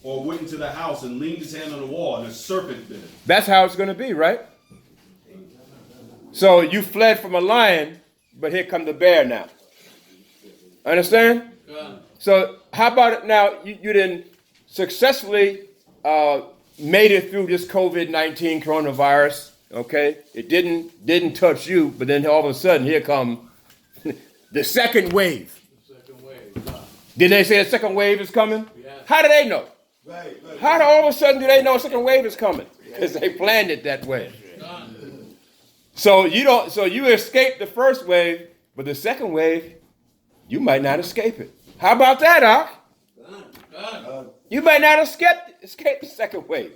or went into the house and leaned his hand on the wall, and a serpent bit him. That's how it's going to be, right? So you fled from a lion, but here come the bear now. Understand? So how about it now? You didn't successfully made it through this COVID-19 coronavirus. Okay, it didn't touch you, but then all of a sudden here come the second wave. Did they say the second wave is coming? Yes. How do they know? Right. How do all of a sudden do they know a second wave is coming? Because they planned it that way. So you escaped the first wave, but the second wave, you might not escape it. How about that, Doc? You might not escape the second wave.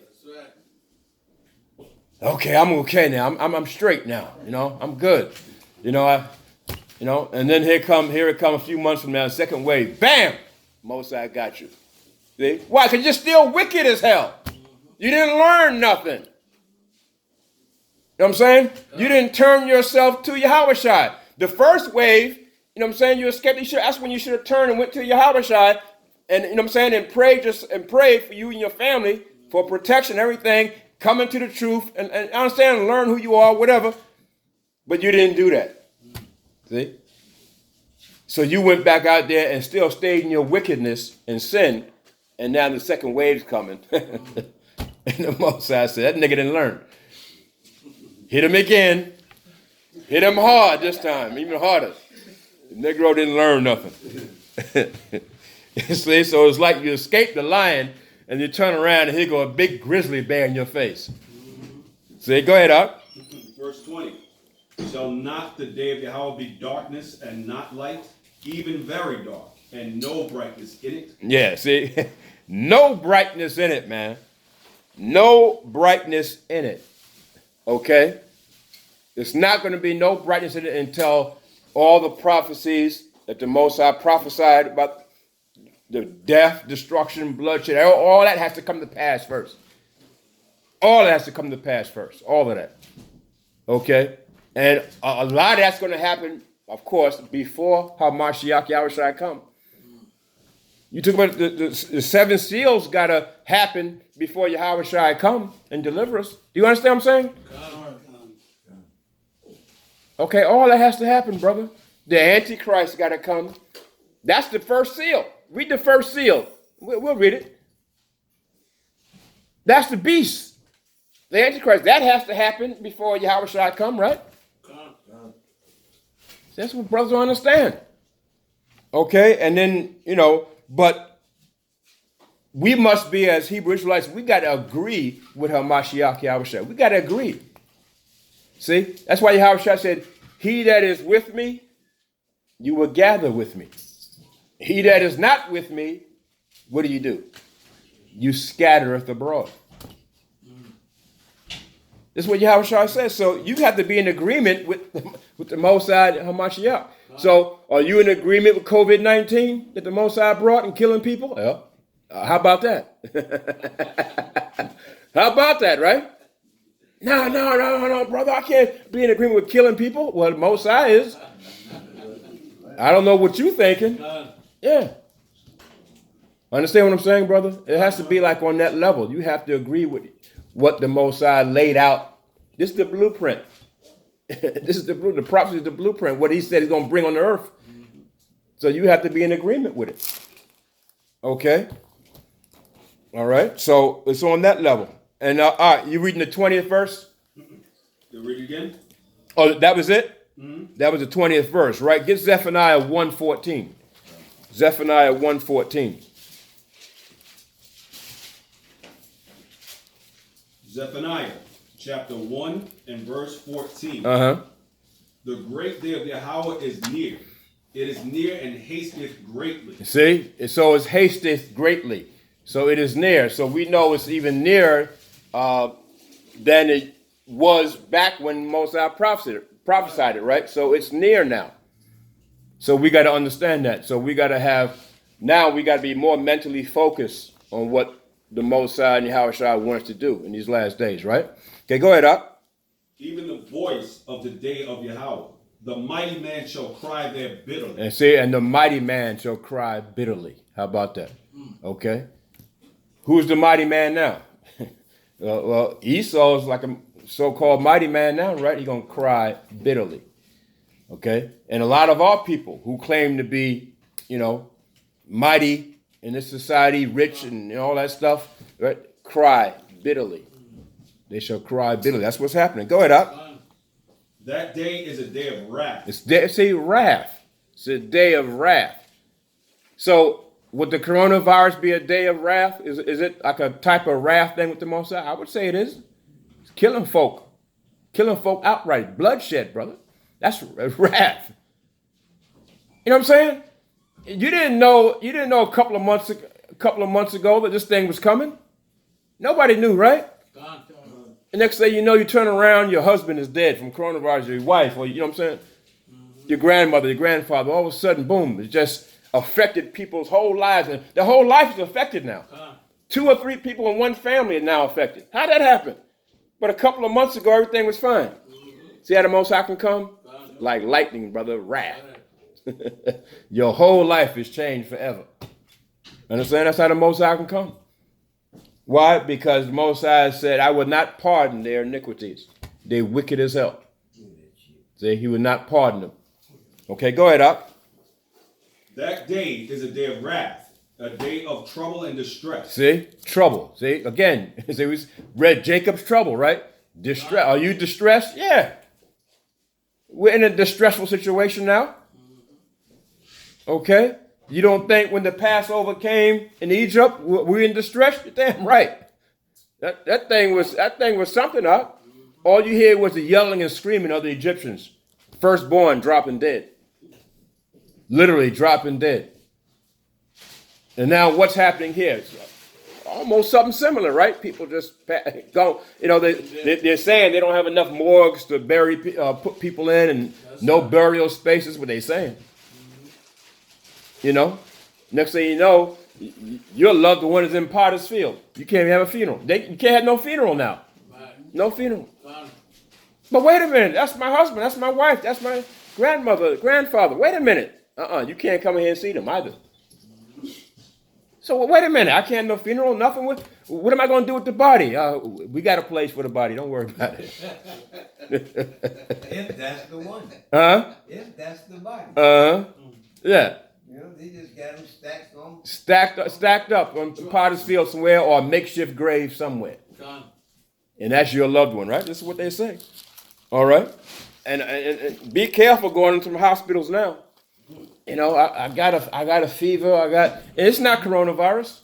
Okay, I'm okay now. I'm straight now. I'm good. And then here it come a few months from now, second wave. Bam! Most I got you. See? Why? Because you're still wicked as hell. You didn't learn nothing. You know what I'm saying? You didn't turn yourself to Yahushua. The first wave, you know what I'm saying, you escaped. That's when you should have turned and went to Yahushua and, you know what I'm saying, and prayed for you and your family for protection, everything, coming to the truth and understand and learn who you are, whatever. But you didn't do that. See? So you went back out there and still stayed in your wickedness and sin, and now the second wave's coming. And the Most High said, that nigga didn't learn. Hit him again. Hit him hard this time, even harder. The Negro didn't learn nothing. See, so it's like you escape the lion and you turn around and here go a big grizzly bear in your face. See, go ahead, Doc. Verse 20. Shall not the day of Yahweh be darkness and not light, even very dark, and no brightness in it? Yeah, see, no brightness in it, man. No brightness in it. Okay? There's not going to be no brightness in it until all the prophecies that the Most High prophesied about the death, destruction, bloodshed, all that has to come to pass first. All that has to come to pass first. All of that. Okay? And a lot of that's going to happen, of course, before Hamashiach Yahushua come. You talk about the seven seals got to happen before Yahushua come and deliver us. Do you understand what I'm saying? Okay, all that has to happen, brother. The Antichrist got to come. That's the first seal. Read the first seal. We'll read it. That's the beast. The Antichrist. That has to happen before Yahushua come, right? That's what brothers don't understand. Okay, and then, but we must be, as Hebrew Israelites, we got to agree with Hamashiach Yahushua. We got to agree. See? That's why Yahushua said, he that is with me, you will gather with me. He that is not with me, what do? You scattereth abroad. This is what Yahushua says. So you have to be in agreement with the Most High Hamashiach. So are you in agreement with COVID-19 that the Most High brought and killing people? Yeah. How about that? How about that, right? No, brother. I can't be in agreement with killing people. Well, the Most High is. I don't know what you're thinking. Yeah. Understand what I'm saying, brother? It has to be like on that level. You have to agree with what the Most High laid out. This is the blueprint. This is the prophecy is the blueprint. What he said he's going to bring on the earth. So you have to be in agreement with it. Okay? All right? So it's on that level. And all right, you reading the 20th verse? You read it again? Oh, that was it? Mm-hmm. That was the 20th verse, right? Get Zephaniah 1:14. Zephaniah 1:14. Zephaniah chapter 1 and verse 14. Uh-huh. The great day of Yahweh is near. It is near and hasteth greatly. See? So it's hasteth greatly. So it is near. So we know it's even nearer than it was back when Mosiah prophesied it, right? So it's near now. So we got to understand that. So we got to be more mentally focused on what the Mosiah and Yahushua wants to do in these last days, right? Okay, go ahead, up. Even the voice of the day of Yahweh, the mighty man shall cry there bitterly. And see, and the mighty man shall cry bitterly. How about that? Okay. Who's the mighty man now? Well, Esau's like a so-called mighty man now, right? He's going to cry bitterly. Okay? And a lot of our people who claim to be, mighty in this society, rich and all that stuff, right? Cry bitterly. They shall cry bitterly. That's what's happening. Go ahead, Up. That day is a day of wrath. It's a wrath. It's a day of wrath. So would the coronavirus be a day of wrath? Is it like a type of wrath thing with the Most High? I would say it is. It's killing folk outright. Bloodshed, brother. That's wrath. You know what I'm saying? You didn't know a couple of months ago that this thing was coming. Nobody knew, right? The next thing you know, you turn around, your husband is dead from coronavirus, your wife, or you know what I'm saying? Your grandmother, your grandfather, all of a sudden, boom, it just affected people's whole lives. And their whole life is affected now. 2 or 3 people in one family are now affected. How'd that happen? But a couple of months ago, everything was fine. See how the Most High can come? Like lightning, brother, wrath. Your whole life is changed forever. Understand? That's how the Most High can come. Why? Because the Most High said, I would not pardon their iniquities. They're wicked as hell. See, he would not pardon them. Okay, go ahead, Up. That day is a day of wrath, a day of trouble and distress. See? Trouble. See? Again, see, we read Jacob's trouble, right? Distress. Are you distressed? Yeah. We're in a distressful situation now. Okay? You don't think when the Passover came in Egypt, we're in distress? You're damn right. That thing was something, Up. All you hear was the yelling and screaming of the Egyptians. Firstborn dropping dead. Literally dropping dead. And now what's happening here? It's almost something similar, right? People just go, they're saying they don't have enough morgues to put people in and no burial spaces, what they're saying. Next thing you know, your loved one is in Potter's Field. You can't even have a funeral. You can't have no funeral now. No funeral. But wait a minute. That's my husband. That's my wife. That's my grandmother, grandfather. Wait a minute. You can't come in here and see them either. So wait a minute. I can't have no funeral, nothing. What am I going to do with the body? We got a place for the body. Don't worry about it. If that's the one. If that's the body. Yeah. They just got them stacked up on Potter's Field somewhere or a makeshift grave somewhere. And that's your loved one, right? This is what they say. All right? And be careful going into hospitals now. I got a fever. And it's not coronavirus.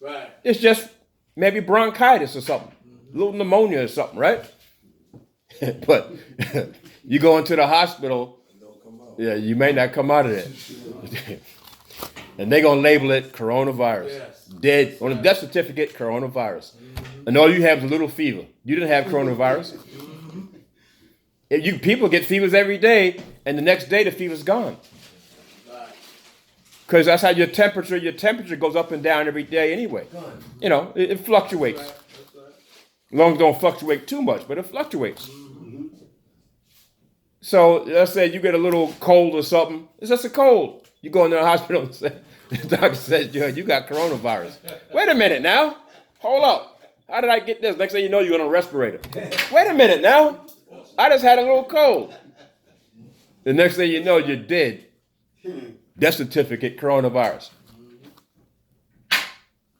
Right. It's just maybe bronchitis or something. A little pneumonia or something, right? But you go into the hospital, yeah, you may not come out of there. And they're going to label it coronavirus. Yes. Dead. On the death certificate, coronavirus. And all you have is a little fever. You didn't have coronavirus. People get fevers every day, and the next day the fever's gone. Because that's how your temperature goes up and down every day anyway. It fluctuates. As long as it don't fluctuate too much, but it fluctuates. So let's say you get a little cold or something. It's just a cold. You go into the hospital and say, the doctor says, you got coronavirus. Wait a minute now. Hold up. How did I get this? Next thing you know, you're on a respirator. Wait a minute now. I just had a little cold. The next thing you know, you're dead. Death certificate, coronavirus.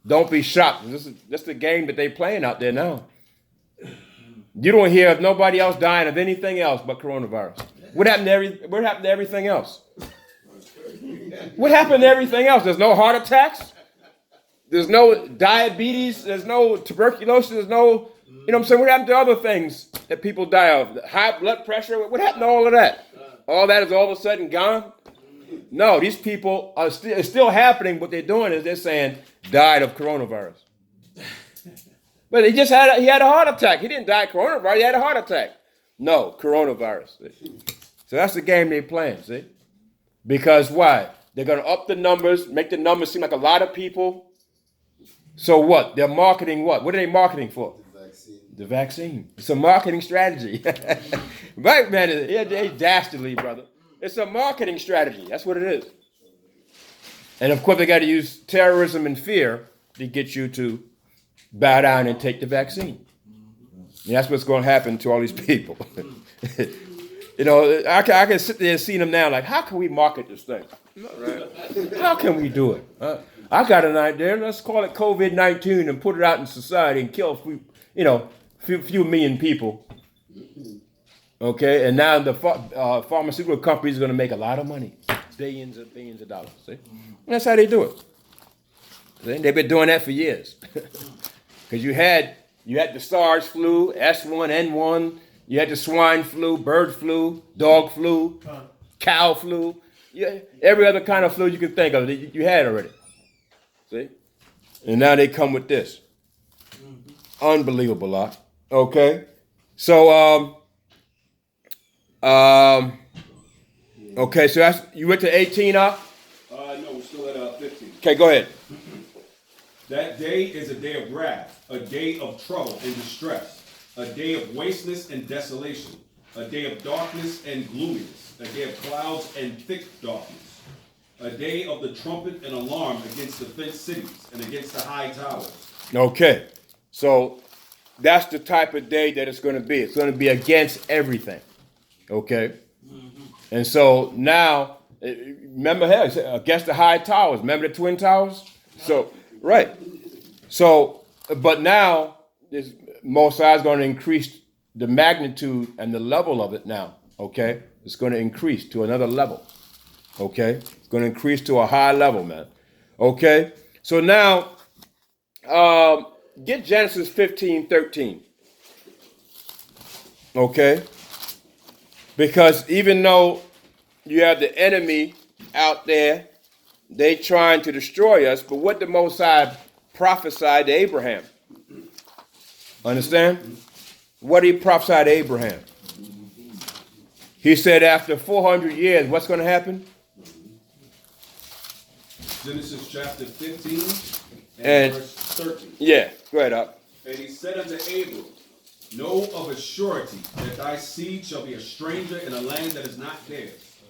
Don't be shocked. That's the game that they're playing out there now. You don't hear of nobody else dying of anything else but coronavirus. What happened to everything else? What happened to everything else? There's no heart attacks. There's no diabetes. There's no tuberculosis. There's no, what I'm saying? What happened to other things that people die of? High blood pressure. What happened to all of that? All that is all of a sudden gone? No, these people are it's still happening. What they're doing is they're saying died of coronavirus. But he had a heart attack. He didn't die of coronavirus. He had a heart attack. No, coronavirus. So that's the game they're playing, see? Because why? They're going to up the numbers, make the numbers seem like a lot of people. So what? They're marketing what? What are they marketing for? The vaccine. It's a marketing strategy. Right, man? It's dastardly, brother. It's a marketing strategy. That's what it is. And of course, they got to use terrorism and fear to get you to bow down and take the vaccine. And that's what's going to happen to all these people. You know, I can sit there and see them now, like, how can we market this thing? How can we do it? I got an idea. Let's call it COVID-19 and put it out in society and kill, few million people. Okay, and now the pharmaceutical companies are going to make a lot of money, billions and billions of dollars. See, and that's how they do it. See? They've been doing that for years. Because you had the SARS flu, S1N1. You had the swine flu, bird flu, dog flu, cow flu. Yeah, every other kind of flu you can think of, you had already. See? And now they come with this. Unbelievable lot. Okay? So, okay, so you went to 18 up? No, we're still at 15. Okay, go ahead. That day is a day of wrath, a day of trouble and distress, a day of wasteness and desolation, a day of darkness and gloominess, a day of clouds and thick darkness, a day of the trumpet and alarm against the fenced cities and against the high towers. Okay, so that's the type of day that it's going to be. It's going to be against everything. Okay? And so now, remember, against the high towers. Remember the Twin Towers? So, right. So, but now, Mosiah is going to increase the magnitude and the level of it now. Okay? It's going to increase to another level. Okay? It's going to increase to a high level, man. Okay? So now, get Genesis 15:13. Okay? Because even though you have the enemy out there, they trying to destroy us, but what the Most High prophesied to Abraham? Understand? What did he prophesy to Abraham? He said after 400 years, what's going to happen? Genesis chapter 15 And verse 13. Yeah, go ahead, up. And he said unto Abram, know of a surety that thy seed shall be a stranger in a land that is not theirs,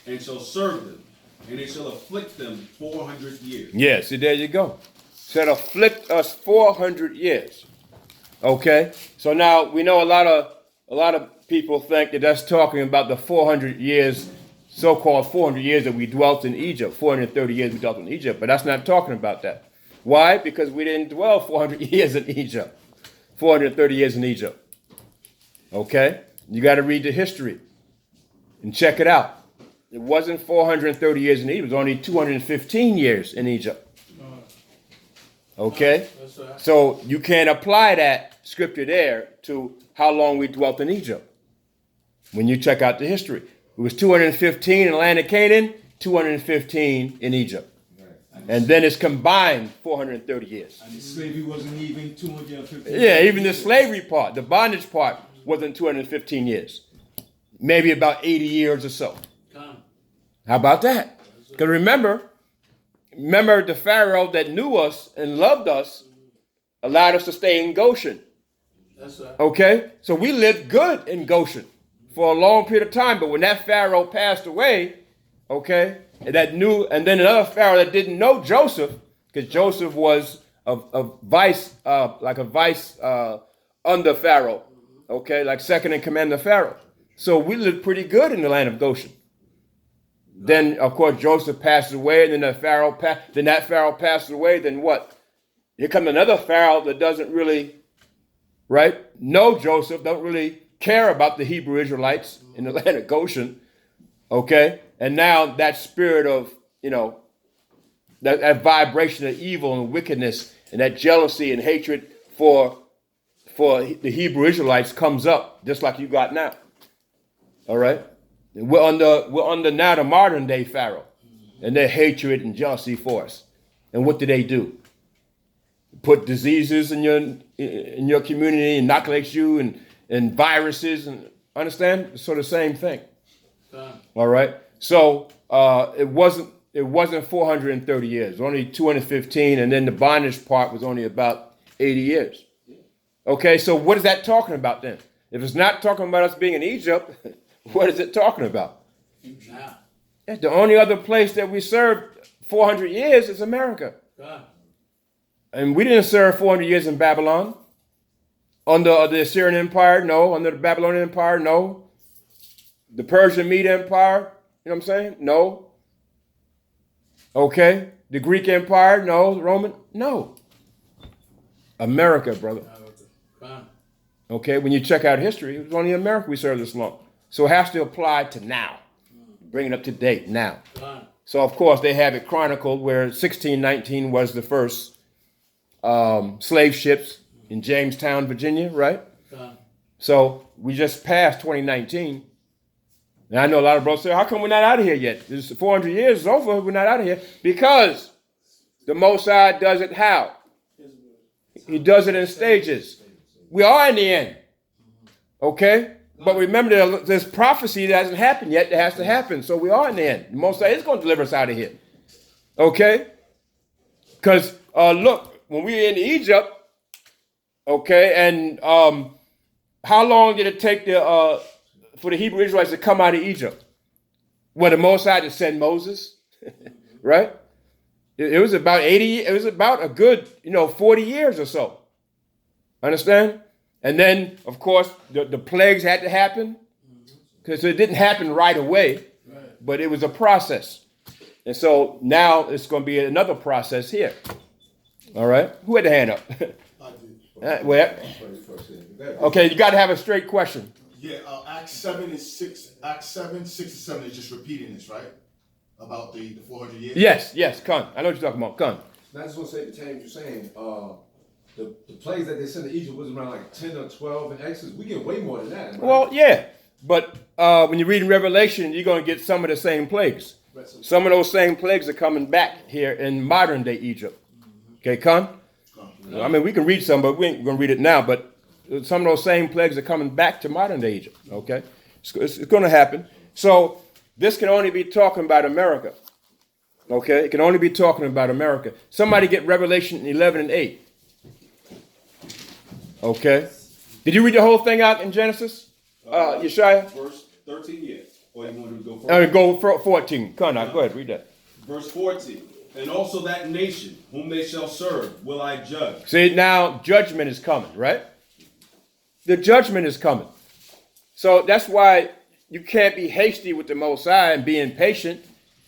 and shall serve them, and it shall afflict them 400 years. Yes, there you go. Said afflict us 400 years. Okay, so now we know a lot of people think that that's talking about the 400 years, so-called 400 years that we dwelt in Egypt. 430 years we dwelt in Egypt, but that's not talking about that. Why? Because we didn't dwell 400 years in Egypt. 430 years in Egypt. Okay? You got to read the history and check it out. It wasn't 430 years in Egypt. It was only 215 years in Egypt. Okay? So you can't apply that scripture there to how long we dwelt in Egypt. When you check out the history. It was 215 in the land of Canaan, 215 in Egypt. And then it's combined 430 years. And the slavery wasn't even 250. Yeah, even the slavery part, the bondage part, wasn't 215 years. Maybe about 80 years or so. How about that? Because remember the Pharaoh that knew us and loved us allowed us to stay in Goshen. That's right. Okay? So we lived good in Goshen for a long period of time. But when that Pharaoh passed away, okay, and then another Pharaoh that didn't know Joseph, because Joseph was a vice under Pharaoh, okay, like second in command of Pharaoh. So we lived pretty good in the land of Goshen. Then, of course, Joseph passes away, and then that Pharaoh passes away. Then what? Here comes another Pharaoh that doesn't really, know Joseph, don't really care about the Hebrew Israelites in the land of Goshen, okay? And now that spirit of, that vibration of evil and wickedness and that jealousy and hatred for the Hebrew Israelites comes up, just like you got now. All right? And we're under now the modern day Pharaoh and their hatred and jealousy for us. And what do? Put diseases in your community, inoculate you and viruses, and understand? It's sort of the same thing. All right? So it wasn't 430 years. It was only 215, and then the bondage part was only about 80 years. Okay, so what is that talking about then? If it's not talking about us being in Egypt, what is it talking about? Now. The only other place that we served 400 years is America. And we didn't serve 400 years in Babylon. Under the Assyrian Empire, no. Under the Babylonian Empire, no. The Persian Media Empire, you know what I'm saying? No. Okay. The Greek Empire, no. The Roman, no. America, brother. Con. Okay, when you check out history, it was only America we served this long. So it has to apply to now. Bring it up to date now. Con. So, of course, they have it chronicled where 1619 was the first slave ships in Jamestown, Virginia, right? Con. So we just passed 2019. And I know a lot of brothers say, how come we're not out of here yet? This 400 years is over, we're not out of here. Because the Most High does it how? He does it in stages. We are in the end. Okay? But remember, there's prophecy that hasn't happened yet that has to happen. So we are in the end. The Most High is going to deliver us out of here. Okay? Because, look, when we were in Egypt, okay, and how long did it take for the Hebrew Israelites to come out of Egypt? Well, the Most High to send Moses, right? It was about 80, it was about a good, 40 years or so. Understand? And then, of course, the plagues had to happen because it didn't happen right away, but it was a process. And so now it's going to be another process here. All right? Who had the hand up? Well, okay, you got to have a straight question. Yeah, Acts 7 is 6. Acts 7, 6 and 7 is just repeating this, right? About the 400 years? Yes, Kun. I know what you're talking about. Kun. I just want to say the same you're saying. The plagues that they sent to Egypt was around like 10 or 12 in Exodus. We get way more than that. Right? Well, yeah. But when you read in Revelation, you're going to get some of the same plagues. Some of those same plagues are coming back here in modern day Egypt. Okay, Kun? I mean, we can read some, but we ain't going to read it now. But some of those same plagues are coming back to modern day Egypt. Okay? It's going to happen. So this can only be talking about America. Okay? It can only be talking about America. Somebody get Revelation 11 and 8. Okay? Did you read the whole thing out in Genesis, Yeshaya? Verse 13, yeah. Or you want to go further? Go 14. Come on, go ahead, read that. Verse 14. And also that nation whom they shall serve will I judge. See, now judgment is coming, right? The judgment is coming. So that's why you can't be hasty with the Most High and be impatient.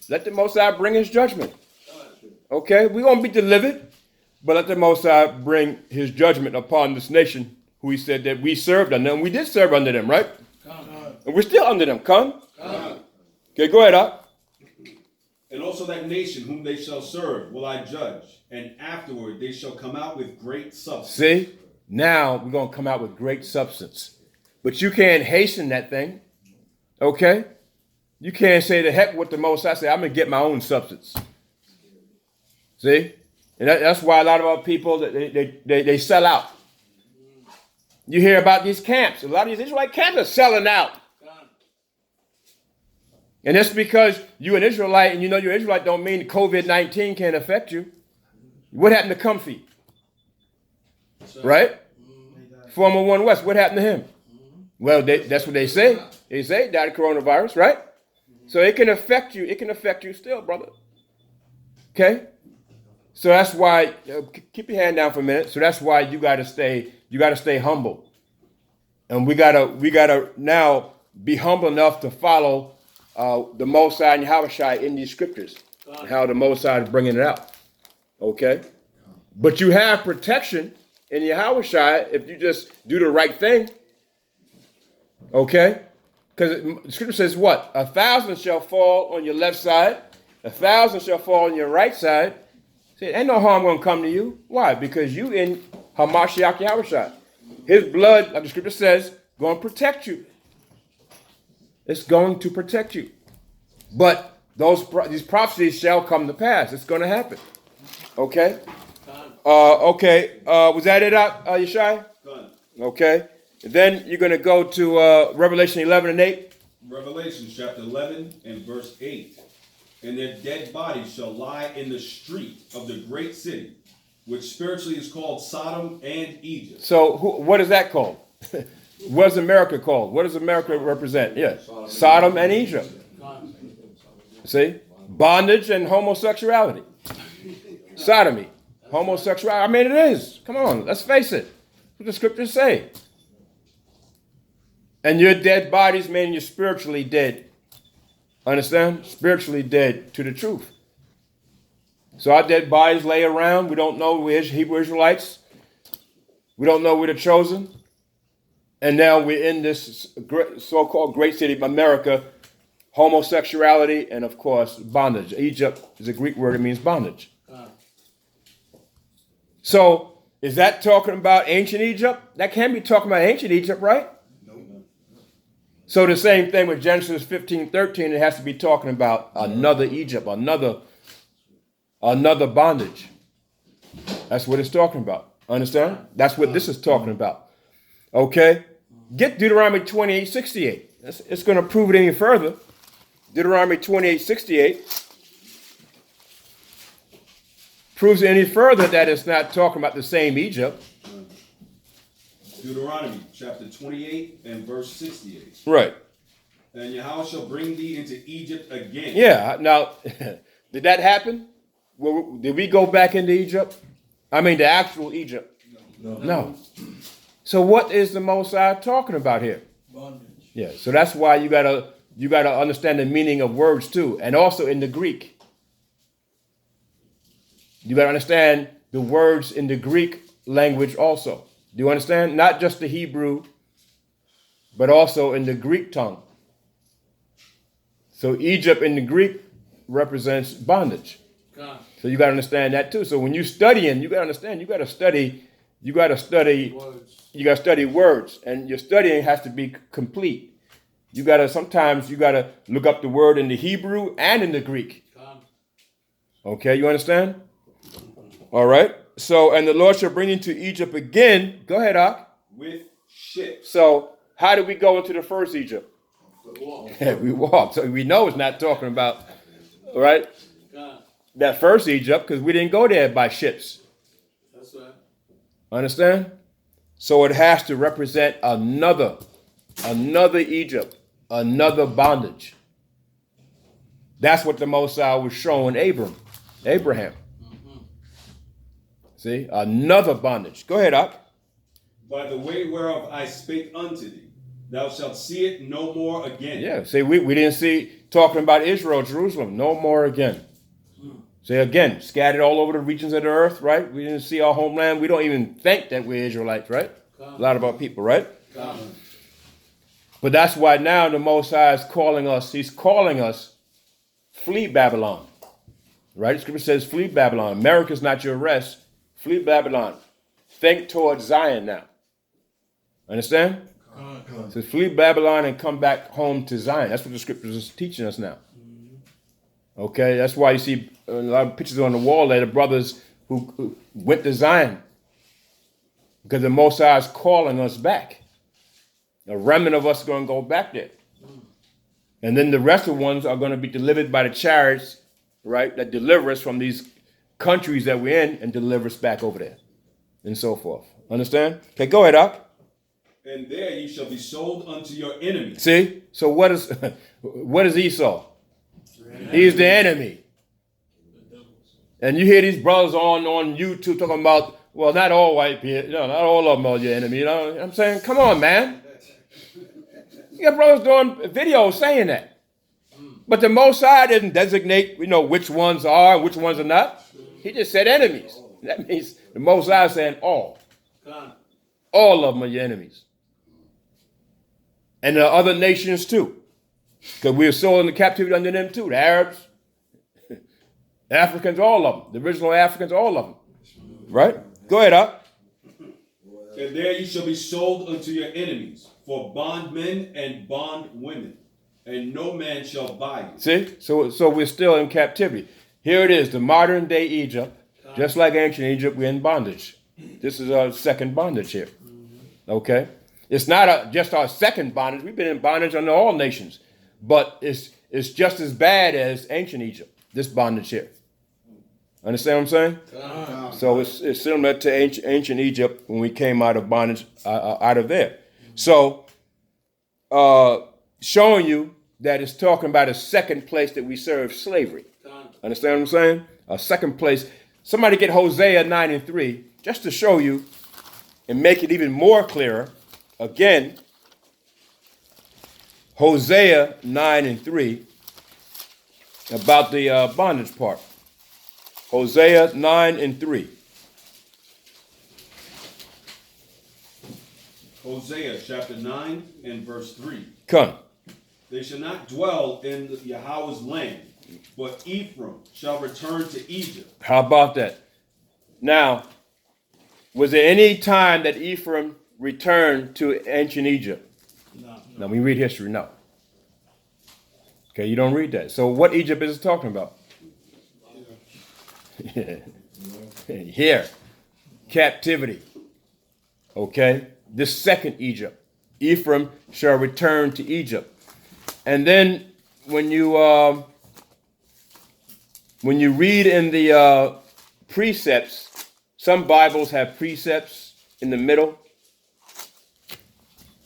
Let the Most High bring his judgment. Okay? We're going to be delivered, but let the Most High bring his judgment upon this nation who he said that we served under them. We did serve under them, right? And we're still under them. Come. Okay, go ahead, Up. And also that nation whom they shall serve will I judge, and afterward they shall come out with great substance. See? Now we're going to come out with great substance. But you can't hasten that thing. Okay? You can't say the heck with the Most High. Say, I'm going to get my own substance. See? And that's why a lot of our people, they sell out. You hear about these camps. A lot of these Israelite camps are selling out. And that's because you're an Israelite and you know you're an Israelite don't mean COVID-19 can't affect you. What happened to Comfy? Right? Former One West, what happened to him? Well, that's what they say. They say he died of coronavirus, right? So it can affect you. It can affect you still, brother. Okay? So that's why, keep your hand down for a minute. So that's why you got to stay humble. And we gotta now be humble enough to follow the Most High and Yahushua in these scriptures, how the Most High is bringing it out. Okay? But you have protection in Yahushua if you just do the right thing. Okay? Because the scripture says what? 1,000 shall fall on your left side, 1,000 shall fall on your right side. See, ain't no harm going to come to you. Why? Because you in Hamashiach Yahushua. His blood, like the scripture says, going to protect you. It's going to protect you. But these prophecies shall come to pass. It's going to happen. Okay? Okay. Was that it, Yeshai? Done. Okay. Then you're going to go to Revelation 11 and 8. Revelation chapter 11 and verse 8. And their dead bodies shall lie in the street of the great city, which spiritually is called Sodom and Egypt. So what is that called? What is America called? What does America represent? Yeah. Sodom and Egypt. See? Bondage and homosexuality. Sodomy. Homosexuality. I mean, it is. Come on, let's face it. What the scriptures say. And your dead bodies, meaning you're spiritually dead. Understand? Spiritually dead to the truth. So our dead bodies lay around. We don't know we're Hebrew Israelites. We don't know we're the chosen. And now we're in this so-called great city of America, homosexuality, and of course, bondage. Egypt is a Greek word, it means bondage. So, is that talking about ancient Egypt? That can't be talking about ancient Egypt, right? No. So the same thing with Genesis 15:13, it has to be talking about another Egypt, another bondage. That's what it's talking about. Understand? That's what this is talking about. Okay? Get Deuteronomy 28:68. It's going to prove it any further. Deuteronomy 28:68 proves any further that it's not talking about the same Egypt. Deuteronomy chapter 28 and verse 68. Right. And Yahweh shall bring thee into Egypt again. Yeah. Now, did that happen? Did we go back into Egypt? I mean, the actual Egypt. No. So what is the Most High talking about here? Bondage. Yeah. So that's why you gotta understand the meaning of words too, and also in the Greek. You gotta understand the words in the Greek language also. Do you understand? Not just the Hebrew, but also in the Greek tongue. So Egypt in the Greek represents bondage. God. So you got to understand that too. So when you're studying, you got to understand, you got to study words, and your studying has to be complete. Sometimes you got to look up the word in the Hebrew and in the Greek. God. Okay, you understand? All right. So, and the Lord shall bring you to Egypt again. Go ahead, Ak. With ships. So how did we go into the first Egypt? The wall. We walked. So we know it's not talking about, all right, God. that first Egypt, because we didn't go there by ships. That's right. Understand? So it has to represent another Egypt, another bondage. That's what the Most High was showing Abraham. See, another bondage. Go ahead, Ak. By the way whereof I spake unto thee, thou shalt see it no more again. Yeah, see, we didn't see, talking about Israel, Jerusalem, no more again. See, again, scattered all over the regions of the earth, right? We didn't see our homeland. We don't even think that we're Israelites, right? A lot of our people, right? God. But that's why now the Most High is calling us, he's calling us, flee Babylon. Right? The scripture says, flee Babylon. America's not your rest. Flee Babylon. Think towards Zion now. Understand? It says, flee Babylon and come back home to Zion. That's what the scriptures is teaching us now. Okay? That's why you see a lot of pictures on the wall there, the brothers who went to Zion. Because the Most High is calling us back. A remnant of us are going to go back there. And then the rest of the ones are going to be delivered by the chariots, right, that deliver us from these countries that we're in and deliver us back over there. And so forth. Understand? Okay, go ahead, Ak. And there ye shall be sold unto your enemies. See? So what is Esau? He's the enemy. And you hear these brothers on YouTube talking about, well, not all white people, not all of them are your enemy. You know what I'm saying? Come on, man. You got brothers doing videos saying that. But the Most High didn't designate, which ones are and which ones are not. He just said enemies. That means the Most High is saying all. God. All of them are your enemies. And the other nations too. Because we were sold into captivity under them too. The Arabs, Africans, all of them. The original Africans, all of them. Right? Go ahead, Ak. And there ye shall be sold unto your enemies for bondmen and bondwomen, and no man shall buy you. See? So we're still in captivity. Here it is, the modern day Egypt. Just like ancient Egypt, we're in bondage. This is our second bondage here. Okay? It's not just our second bondage. We've been in bondage under all nations. But it's just as bad as ancient Egypt, this bondage here. Understand what I'm saying? So it's similar to ancient Egypt when we came out of bondage, out of there. So showing you that it's talking about a second place that we serve slavery. Understand what I'm saying? A second place. Somebody get Hosea 9:3 just to show you and make it even more clearer. Again, Hosea 9:3 about the bondage part. Hosea 9:3. Hosea chapter 9 and verse 3. Come. They shall not dwell in Yahweh's land, but Ephraim shall return to Egypt. How about that? Now, was there any time that Ephraim returned to ancient Egypt? No. Now, we read history, no. Okay, you don't read that. So what Egypt is it talking about? Here. Captivity. Okay? This second Egypt. Ephraim shall return to Egypt. And then when you read in the precepts, some Bibles have precepts in the middle.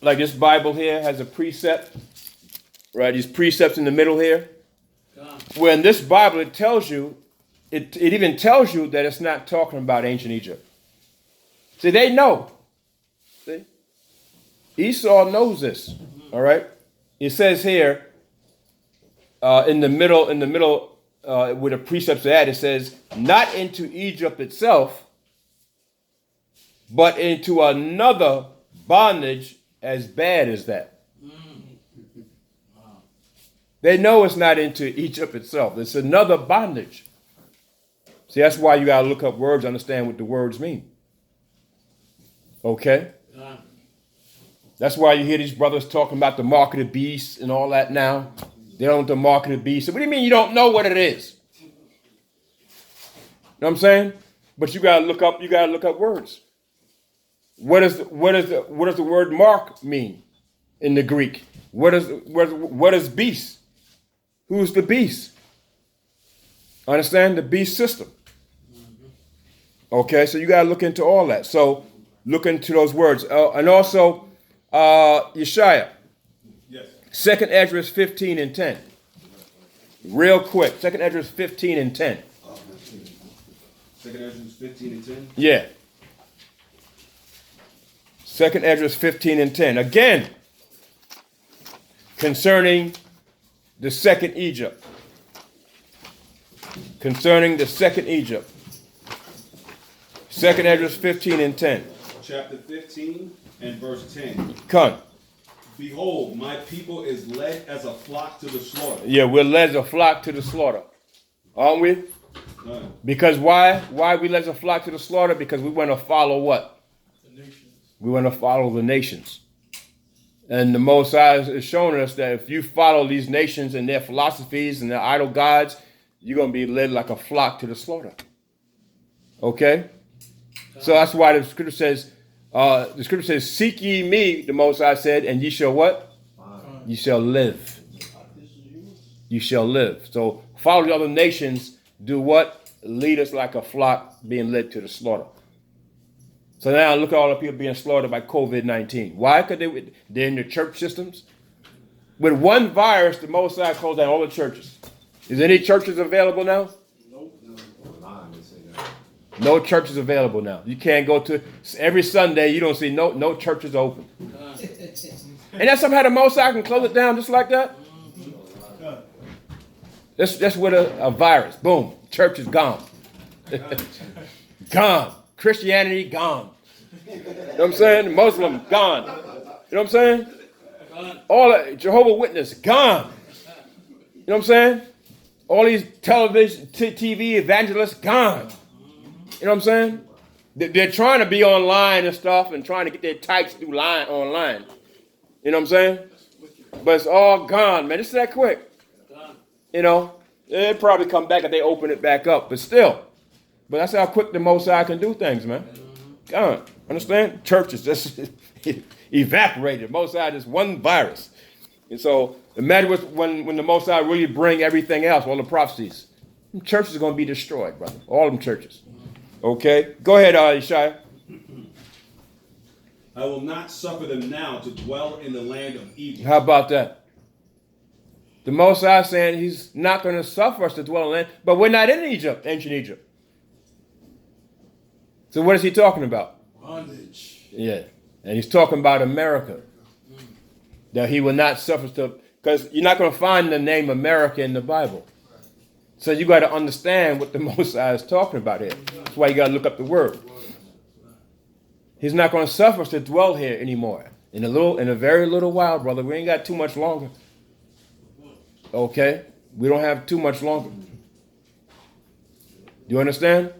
Like this Bible here has a precept, right? These precepts in the middle here. Gone. Where in this Bible it tells you, it even tells you that it's not talking about ancient Egypt. See, they know. See? Esau knows this. All right. It says here, in the middle, where the precepts are at, it says, not into Egypt itself, but into another bondage as bad as that. They know it's not into Egypt itself. It's another bondage. See, that's why you got to look up words, understand what the words mean. Okay? Gone. That's why you hear these brothers talking about the mark of the beast and all that now. They don't know the mark of the beast. So what do you mean you don't know what it is? You know what I'm saying? But you gotta look up words. What does the word mark mean in the Greek? What is beast? Who's the beast? Understand the beast system. Okay, so you gotta look into all that. So look into those words. And also Yeshaya. Yes. 2nd Esdras 15 and 10. Real quick. 2nd Esdras 15 and 10. 2nd Esdras 15 and 10. Yeah. 2nd Esdras 15 and 10. Again, concerning the second Egypt. Concerning the second Egypt. 2nd Esdras 15 and 10. Chapter 15 and verse 10. Come. Behold, my people is led as a flock to the slaughter. Yeah, we're led as a flock to the slaughter. Aren't we? None. Because why? Why we led as a flock to the slaughter? Because we want to follow what? The nations. We want to follow the nations. And the Most High is showing us that if you follow these nations and their philosophies and their idol gods, you're going to be led like a flock to the slaughter. Okay? So that's why the scripture says, seek ye me, the Most High said, and ye shall what? You shall live. You shall live. So follow the other nations, do what? Lead us like a flock being led to the slaughter. So now look at all the people being slaughtered by COVID-19. Why? Because they're in the church systems. With one virus, the Most High closed down all the churches. Is any churches available now? No churches available now. You can't go to every Sunday. You don't see no churches open. And that's somehow the Most High can close it down just like that. That's with a virus. Boom, church is gone. Gone. Christianity gone. You know what I'm saying? Muslim gone. You know what I'm saying? All that Jehovah's Witness gone. You know what I'm saying? All these television, TV evangelists gone. You know what I'm saying? They're trying to be online and stuff and trying to get their types through online. You know what I'm saying? But it's all gone, man. It's that quick. You know, they'll probably come back if they open it back up, but still. But that's how quick the Most High can do things, man. Gone. Understand? Churches just evaporated. Most High just one virus. And so imagine when the Most High really bring everything else, all the prophecies. Churches are going to be destroyed, brother. All them churches. Okay? Go ahead, Yeshaya. I will not suffer them now to dwell in the land of Egypt. How about that? The Most High saying he's not going to suffer us to dwell in land, but we're not in Egypt, ancient Egypt. So what is he talking about? Bondage. Yeah. And he's talking about America. That he will not suffer to, because you're not going to find the name America in the Bible. So you got to understand what the Most High is talking about here. That's why you got to look up the word. He's not going to suffer us to dwell here anymore. In a very little while, brother. We ain't got too much longer. Okay? We don't have too much longer. Do you understand?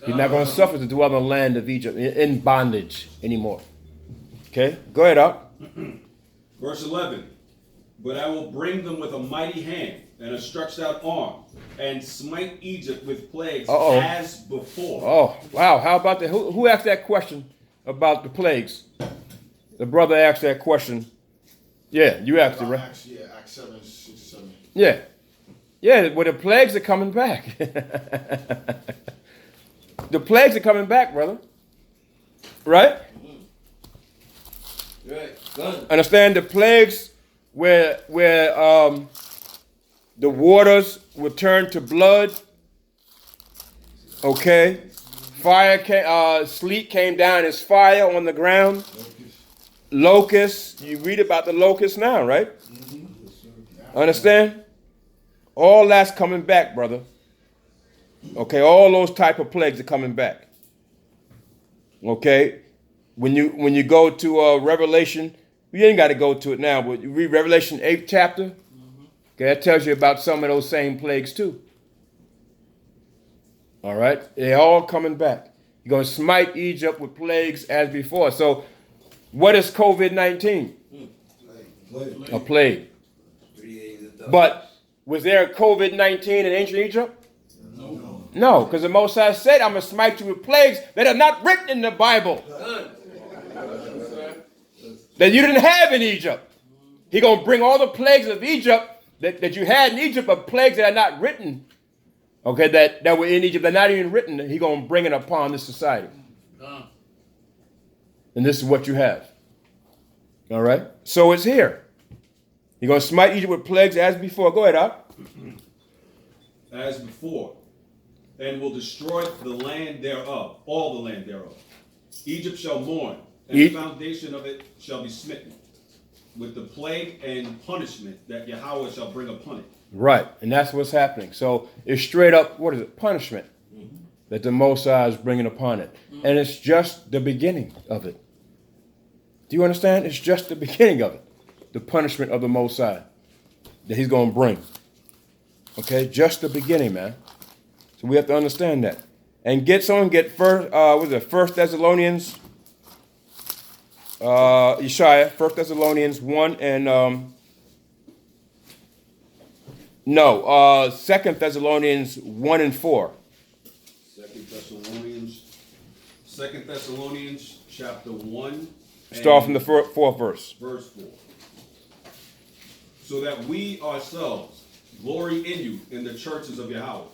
He's not going to suffer to dwell in the land of Egypt in bondage anymore. Okay? Go ahead, up. Verse 11. But I will bring them with a mighty hand and a stretched out arm, and smite Egypt with plagues as before. Oh, wow. How about that? Who asked that question about the plagues? The brother asked that question. Yeah, you asked it, right? Acts 7, 6, 7. Yeah. Yeah, well, the plagues are coming back. The plagues are coming back, brother. Right? Right. Gun. Understand the plagues where the waters will turn to blood. Okay. Sleet came down as fire on the ground. Locusts. You read about the locusts now, right? Understand? All that's coming back, brother. Okay, all those type of plagues are coming back. Okay? When you go to Revelation, you ain't got to go to it now, but you read Revelation 8th chapter. Okay, that tells you about some of those same plagues too. All right? They're all coming back. You're going to smite Egypt with plagues as before. So, what is COVID-19? A plague. 3 days of dark. But was there a COVID-19 in ancient Egypt? No, because the Most High said, I'm going to smite you with plagues that are not written in the Bible. That you didn't have in Egypt. He's going to bring all the plagues of Egypt that you had in Egypt, but plagues that are not written. Okay, that were in Egypt, they're not even written. He's going to bring it upon this society. And this is what you have. All right? So it's here. He's going to smite Egypt with plagues as before. Go ahead, Op. As before, and will destroy the land thereof, all the land thereof. Egypt shall mourn, and the foundation of it shall be smitten with the plague and punishment that Yahweh shall bring upon it. Right, and that's what's happening. So it's straight up, what is it? Punishment that the Most High is bringing upon it. And it's just the beginning of it. Do you understand? It's just the beginning of it. The punishment of the Most High that he's going to bring. Okay, just the beginning, man. So we have to understand that. And get First Thessalonians, Yeshaya, 1 Thessalonians 1 and 2 Thessalonians 1 and 4. 2 Thessalonians chapter 1. Start from the fourth verse. Verse 4. So that we ourselves glory in you in the churches of Yahweh,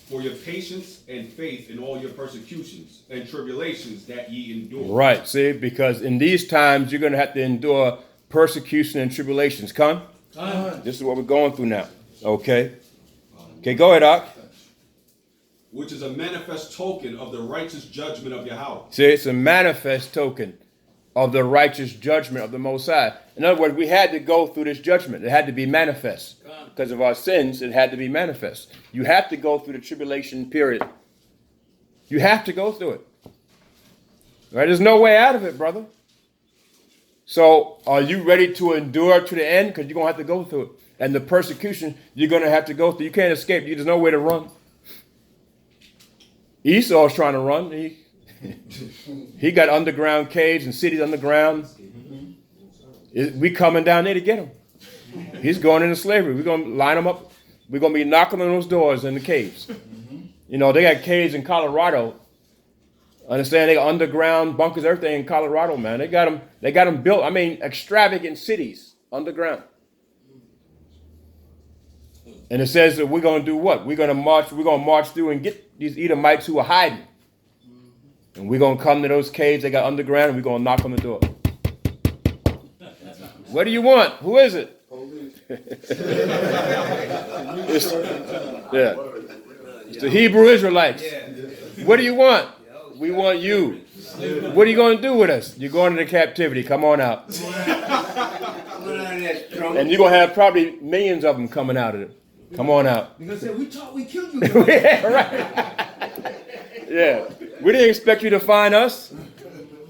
for your patience and faith in all your persecutions and tribulations that ye endure. Right, see, because in these times you're going to have to endure persecution and tribulations. Come? This is what we're going through now. Okay? Okay, go ahead, Ak. Which is a manifest token of the righteous judgment of Yahweh. See, it's a manifest token of the righteous judgment of the Most High. In other words, we had to go through this judgment. It had to be manifest. Because of our sins, it had to be manifest. You have to go through the tribulation period. You have to go through it. Right? There's no way out of it, brother. So, are you ready to endure to the end? Because you're going to have to go through it. And the persecution, you're going to have to go through. You can't escape. There's no way to run. Esau's trying to run. He got underground caves and cities underground. We coming down there to get him. He's going into slavery. We're going to line him up. We're going to be knocking on those doors in the caves. You know, they got caves in Colorado. Understand? They got underground bunkers, everything in Colorado, man. They got them built. I mean, extravagant cities underground. And it says that we're going to do what? We're going to march through and get these Edomites who are hiding. And we're going to come to those caves they got underground and we're going to knock on the door. What do you want? Who is it? It's the Hebrew Israelites. What do you want? We want you. What are you going to do with us? You're going into captivity. Come on out. Come on out of that strong. And you're going to have probably millions of them coming out of it. Come on out. They're gonna say, we thought we killed you. Yeah, right. Yeah. We didn't expect you to find us.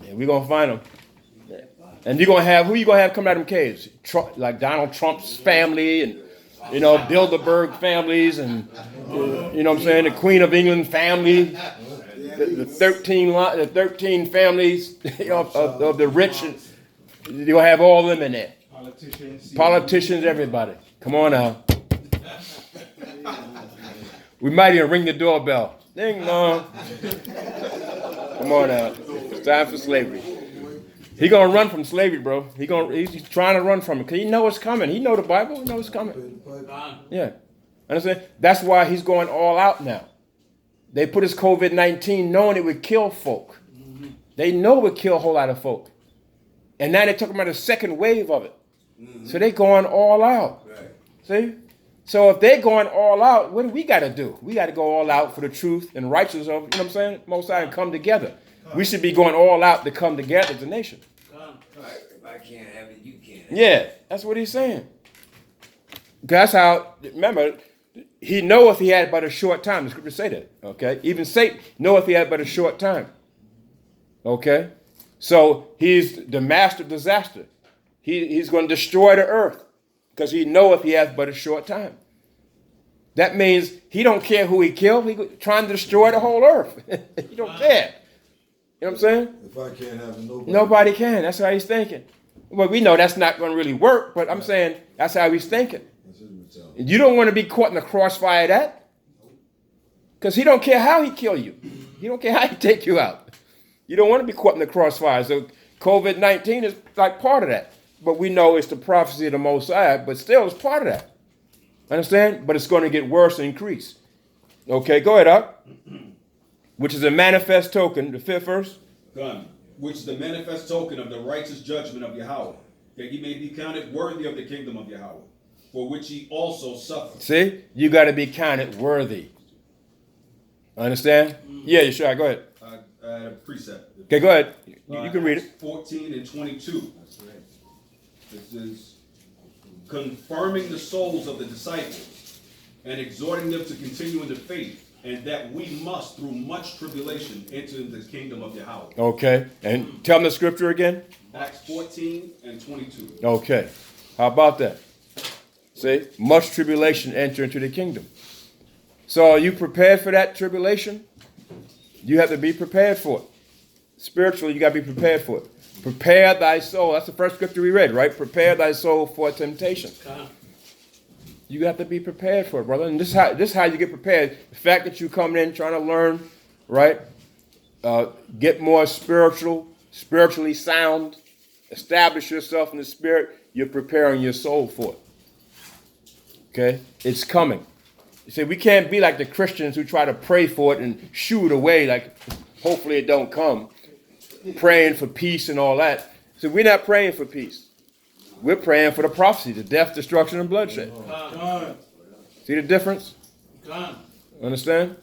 Yeah, we're going to find them. And you're going to have, who you going to have come out of them caves? Like Donald Trump's family and, Bilderberg families and, you know what I'm saying, the Queen of England family, the 13 families of the rich. You're going to have all of them in there. Politicians, everybody. Come on now. We might even ring the doorbell. Ding dong. Come on now. It's time for slavery. He gonna run from slavery, bro. He's trying to run from it. Cause he know it's coming. He know the Bible. He know it's coming. Yeah. Understand? That's why he's going all out now. They put his COVID-19 knowing it would kill folk. They know it would kill a whole lot of folk. And now they're talking about a second wave of it. So they're going all out. See? So if they're going all out, what do we got to do? We got to go all out for the truth and righteousness of, you know what I'm saying? Most High and come together. We should be going all out to come together as a nation. If I can't have it, you can't. Yeah, that's what he's saying. That's how, remember, he knoweth he had but a short time. The scriptures say that, okay? Even Satan knoweth he had but a short time. Okay? So he's the master of disaster. He's going to destroy the earth because he knoweth he has but a short time. That means he don't care who he killed. He's trying to destroy the whole earth. He don't care. You know what I'm saying? If I can't have it, Nobody can. That's how he's thinking. Well, we know that's not going to really work, but I'm saying that's how he's thinking. You don't want to be caught in the crossfire of that. Because he don't care how he kill you. He don't care how he take you out. You don't want to be caught in the crossfire. So COVID-19 is like part of that. But we know it's the prophecy of the Most High, but still it's part of that. Understand? But it's going to get worse and increase. Okay, go ahead up. Which is a manifest token, the 5th verse. Done. Which is the manifest token of the righteous judgment of Yahweh, that ye may be counted worthy of the kingdom of Yahweh, for which ye also suffer. See? You got to be counted worthy. Understand? Yeah, you sure. Go ahead. A precept. Okay, go ahead. You can read it. 14 and 22. This is confirming the souls of the disciples and exhorting them to continue in the faith, and that we must, through much tribulation, enter into the kingdom of Yahweh. Okay. And tell me the scripture again. Acts 14 and 22. Okay. How about that? See? Much tribulation enter into the kingdom. So are you prepared for that tribulation? You have to be prepared for it. Spiritually, you got to be prepared for it. Prepare thy soul. That's the first scripture we read, right? Prepare thy soul for temptation. You have to be prepared for it, brother. And this is how you get prepared. The fact that you come in trying to learn, right? Get more spiritually sound, establish yourself in the spirit. You're preparing your soul for it. Okay? It's coming. You see, we can't be like the Christians who try to pray for it and shoo it away like hopefully it don't come. Praying for peace and all that. So we're not praying for peace. We're praying for the prophecy, the death, destruction, and bloodshed. See the difference? Understand?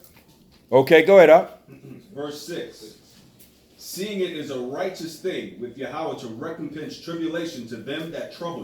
Okay, go ahead, up. Verse 6. Seeing it is a righteous thing with Yahweh to recompense tribulation to them that trouble you.